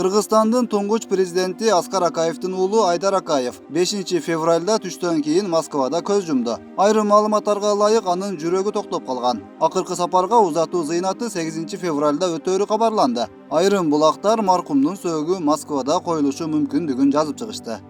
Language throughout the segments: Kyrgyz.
Кыргызстандын туңгуч президенти Аскар Акаевдин уулу Айдар Акаев 5 февралда түштөн кийин Москвада көз жумду. Айрым маалыматтарга ылайык анын жүрөгү токтоп калган. Акыркы сапарга узатуу зыйнаты 8 февралда өтөөрү кабарланды. Айрым булактар маркумдун сөөгү Москвада коюлушу мүмкүндүгүн жазып чыгышты.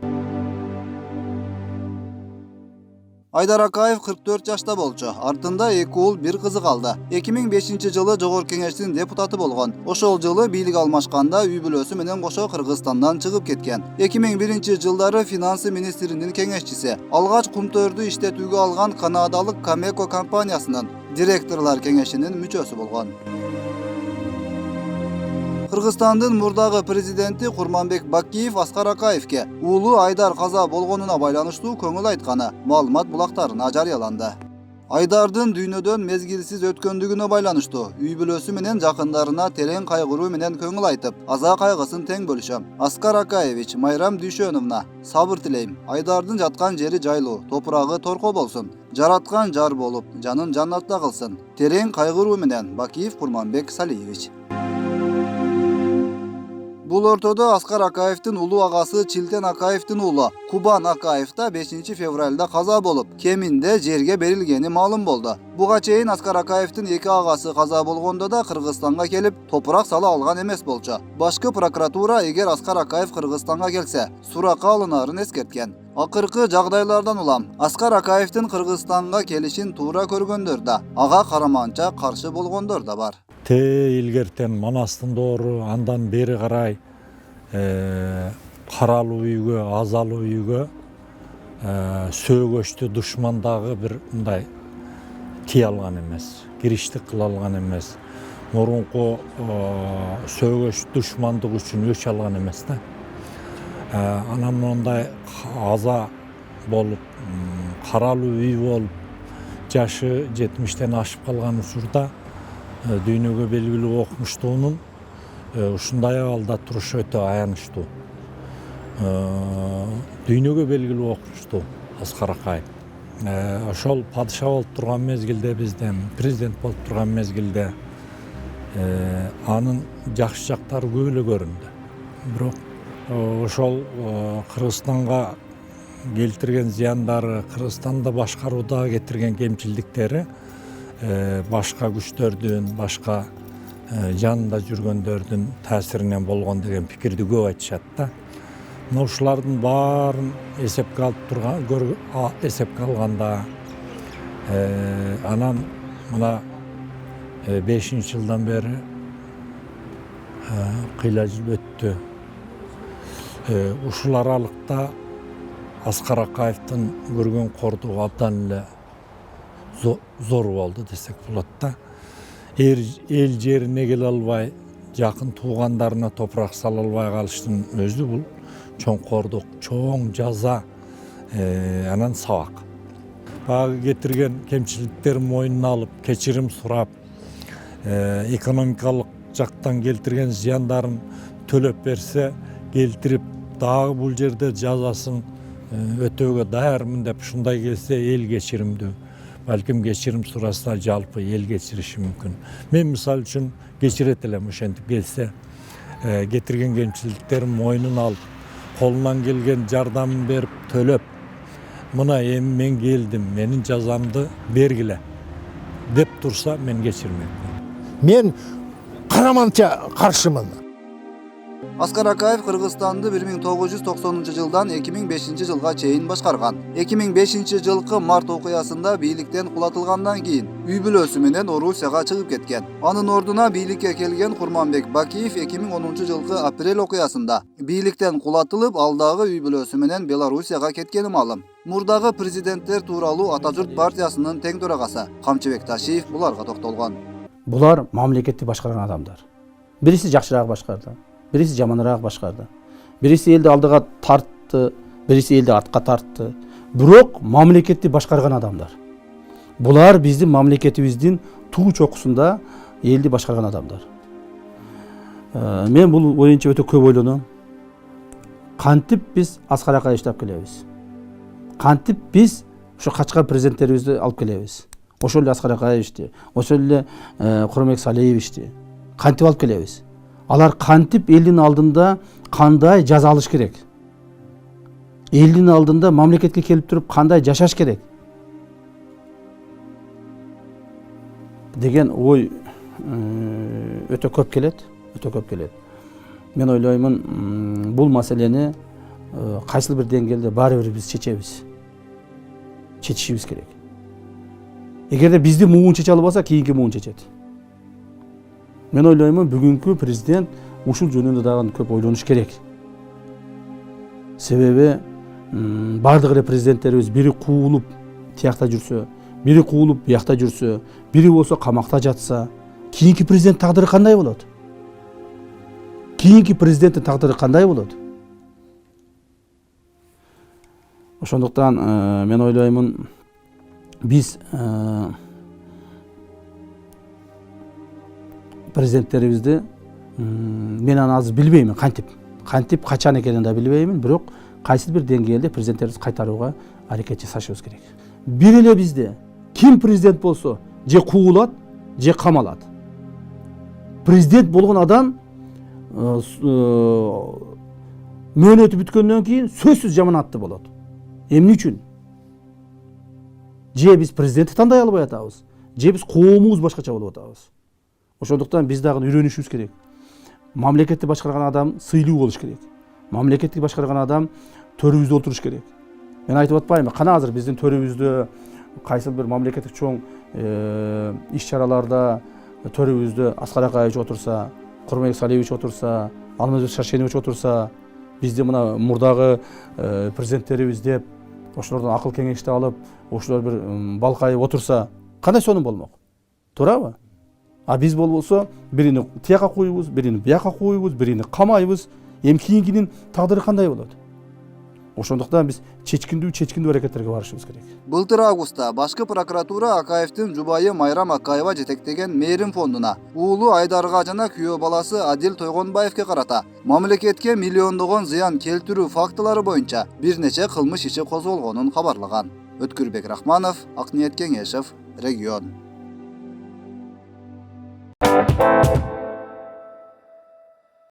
Айдар Акаев 44 жашта болчу. Артында 2 уул, 1 кызы калды. 2005 жылы Жогорку Кеңештин депутаты болгон. Ошол жылы бийлик алмашканда үй бүлөсү менен кошо Кыргызстандан чыгып кеткен. 2001 жылдары финансы министринин кеңешчиси. Алгач кумтөрдү иштетүүгө алган канадалык Камеко компаниясынын директорлор кеңешинин мүчөсү болгон. Кыргызстандын мурдагы президенти Курманбек Бакиев Аскар Акаевке уулу Айдар каза болгонуна байланыштуу көңүл айтканы маалымат булактарына жарыяланды. Айдардын дүйнөдөн мезгилсиз өткөндүгүнө байланыштуу үй бүлөсү менен жакындарына терең кайгыруу менен көңүл айтып, аза кайгысын тең бөлүшөм. Аскар Акаевич, Майрам Дүйшөновна, сабыр тилейм. Айдардын жаткан жери жайлуу, топурагы торко болсун. Жараткан жар болуп, жанын жаннатта кылсын. Терең кайгыруу менен Бакиев Курманбек Салиевич. Бул ортодо Аскар Акаевдин улуу агасы Чилтен Акаевдин уулу Кубан Акаев да 5 февралда каза болуп, кеминде жерге берилгени маалым болду. Буга чейин Аскар Акаевдин 2 агасы каза болгондо да Кыргызстанга келип, топурак сала алган эмес болчу. Башкы прокуратура эгер Аскар Акаев Кыргызстанга келсе, суракка алынарын эскерткен. Акыркы жагдайлардан улам Аскар Акаевдин Кыргызстанга келишин туура көргөндөр да, ага караманча каршы болгондор да бар. Илгертен Манастын доору андан бери карай каралуу үйгө, азалуу үйгө сөөгөчтү душмандагы бир мындай тие алган эмес, кириштик кыла алган эмес. Мурунку сөөгөч душмандык үчүн өч алган эмес да. Анан мындай аза болуп, каралуу үй болуп, жашы 70тен ашып калган учурда дүйнөгө белгилүү окумуштуунун ушундай абалда турушу өтө аянычтуу. Дүйнөгө белгилүү окумуштуу Аскар Акаев. Ошол падыша болуп турган мезгилде, бизден президент болуп турган мезгилде анын жакшы жактары көп эле көрүндү. Бирок ошол Кыргызстанга келтирген зыяндары, Кыргызстанды башкарууда кетирген кемчилдиктери башка күчтөрдүн, башка жанында жүргөндөрдүн таасиринен болгон деген пикирди көп айтышат да. Ушулардын баарын эсепке алганда анан мына 5 жылдан бери кыйла жыл өттү. Ушул аралыкта Аскар Акаевдин көргөн кордугу абдан эле зор болду десек болот да. Эл жерине келе албай, жакын туугандарына топурак сала албай калыштын өзү бул чоң кордук, чоң жаза, анан сабак. Багы кетирген кемчиликтерин мойнуна алып, кечирим сурап, экономикалык жактан келтирген зыяндарын төлөп берсе, келтирип, дагы бул жерде жазасын өтөөгө даярмын деп ушундай келсе эл кечиримдүү. Балким кечирим сураса жалпы эл кечириши мүмкүн. Мен мисалы үчүн кечирет элем ошентип келсе, кетирген кемчиликтерин мойнуна алып, колунан келген жардамын берип төлөп, мына эми мен келдим, менин жазамды бергиле деп турса мен кечирмекмин. Мен караманча каршымын. Аскар Акаев Кыргызстанды 1990 жылдан 2005 жылга чейин башкарган. 2005 жылкы март окуясында бийликтен кулатылгандан кийин үй бүлөсү менен Орусияга чыгып кеткен. Анын ордуна бийликке келген Курманбек Бакиев 2010 жылкы апрель окуясында бийликтен кулатылып, алдагы үй бүлөсү менен Белоруссияга кеткени маалым. Мурдагы президенттер тууралуу Ата журт партиясынын тең төрагасы Камчыбек Ташиев буларга токтолгон. Булар мамлекетти башкарган адамдар. Бириси жакшыраак башкарды, бириси жаманыраак башкарды. Бириси элди алдыга тартты, бириси элди артка тартты. Бирок мамлекетти башкарган адамдар. Булар биздин мамлекетибиздин туу чокусунда элди башкарган адамдар. Мен бул боюнча өтө көп ойлоном. Кантип биз Аскар Акаевди алып келебиз? Кантип биз ушу качкан президенттерибизди алып келебиз? Ошол эле Аскар Акаевичти, ошол эле Курманбек Салиевичти кантип алып келебиз? Алар кантип элдин алдында кандай жаза алыш керек? Элдин алдында мамлекетке келип туруп кандай жашаш керек? Деген ой өтө көп келет. Мен ойлоймун, бул маселени кайсыл бир деңгээлде баары бир биз чечишибиз керек. Эгерде бизди муун чече албаса, кийинки муун чечет. Мен ойлоймун, бүгүнкү президент ушул жөнүндө дагы көп ойлонуш керек. Себеби бардык эле президенттерибиз бири куулуп тиякта жүрсө, бири куулуп биякта жүрсө, бири болсо камакта жатса, кийинки президент тагдыры кандай болот? Кийинки президенттин тагдыры кандай болот? Ошондуктан мен ойлоймун, биз президенттерибизди мен аны азыр билбеймин, кантип качан экенин да билбеймин, бирок кайсы бир деңгээлде президенттерибиз кайтарууга аракет жасашыбыз керек. Бир эле бизде ким президент болсо, же куулат, же камалат. Президент болгон адам мөөнөтү бүткөндөн кийин сөзсүз жаманатты болот. Эмне үчүн? Же биз президентти тандай албай атабыз, же биз коомубуз башкача болуп атабыз. Ошондуктан биз дагы үйрөнүшүбүз керек. Мамлекетти башкарган адам сыйлуу болуш керек. Мамлекетти башкарган адам төрүбүздө отуруш керек. Мен айтып атпаймынбы, кана азыр биздин төрүбүздө кайсы бир мамлекеттик чоң иш-чараларда төрүбүздө Аскар Акаевич отурса, Курманбек Салиевич отурса, Алмазбек Шаршенович отурса, бизди мына мурдагы президенттерибиз деп ошолордон акыл кеңешти алып, ошолор бир балкайып отурса, кандай сонун болмок? Туурабы? А биз болбосо бирини тияка коюбуз, бирини бияка коюбуз, бирини камайбыз. Эми кийинкинин тагдыры кандай болот? Ошондуктан биз чечкиндүү аракеттерге барышыбыз керек. Былтыр августта башкы прокуратура Акаевдин жубайы Майрам Акаева жетектеген Мээрим фондуна уулу Айдарга жана күйөө баласы Адил Тойгонбаевке карата мамлекетке миллиондогон зыян келтирүү фактылары боюнча бир нече кылмыш иши козголгонун кабарлаган. Өткүрбек Рахманов, Акниет Кеңешев, Регион.